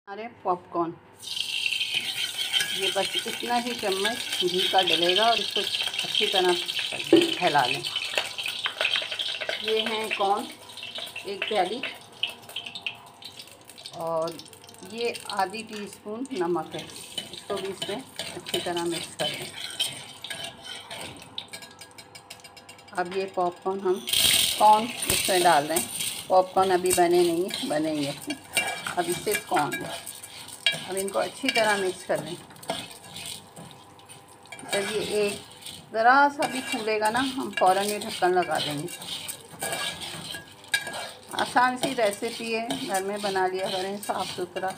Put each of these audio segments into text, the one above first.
अरे पॉपकॉर्न, ये बस इतना ही चम्मच घी का डलेगा और इसको अच्छी तरह फैला लें। ये हैं कॉर्न, एक प्याली, और ये आधी टीस्पून नमक है। इसको भी इसमें अच्छी तरह मिक्स कर लें। अब ये पॉपकॉर्न हम कॉर्न इसमें डाल दें। पॉपकॉर्न अभी बने नहीं, बनेंगे। अभी सिर्फ कॉर्न है। अब इनको अच्छी तरह मिक्स कर लें। जब ये एक ज़रा सा भी फूलेगा ना, हम फ़ौरन ये ढक्कन लगा देंगे। आसान सी रेसिपी है, घर में बना लिया करें, साफ़ सुथरा।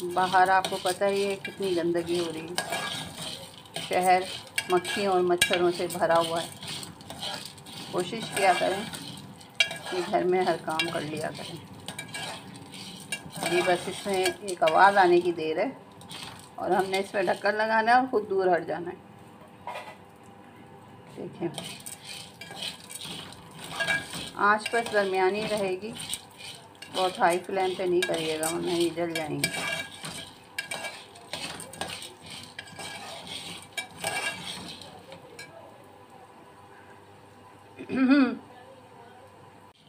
बाहर आपको पता ही है कितनी गंदगी हो रही है। शहर मक्खियों और मच्छरों से भरा हुआ है। कोशिश किया करें कि घर में हर काम कर लिया करें। अभी बस इसमें एक आवाज़ आने की देर है और हमने इस पर ढक्कन लगाना है और ख़ुद दूर हट जाना है। देखें, आँच बस दरमियानी रहेगी, बहुत हाई फ्लेम पे नहीं करिएगा वरना ये जल जाएंगे।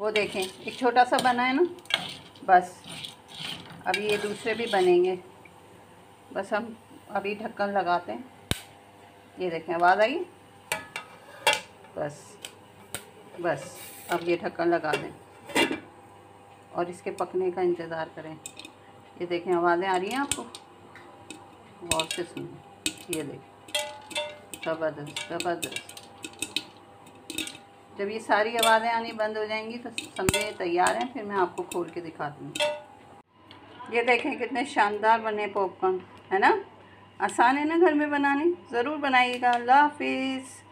वो देखें, एक छोटा सा बना है ना, बस अभी ये दूसरे भी बनेंगे। बस हम अभी ढक्कन लगाते हैं। ये देखें, आवाज़ आई। बस अब ये ढक्कन लगा दें और इसके पकने का इंतज़ार करें। ये देखें, आवाज़ें आ रही हैं आपको, गौर से सुनिए। ये देखें, ज़बरदस्त ज़बरदस्त। जब ये सारी आवाज़ें आनी बंद हो जाएंगी तो समझे तैयार हैं। फिर मैं आपको खोल के दिखाती हूँ। ये देखें कितने शानदार बने पॉपकॉर्न, है ना। आसान है ना घर में बनाने, ज़रूर बनाइएगा। अल्लाह हाफिज़।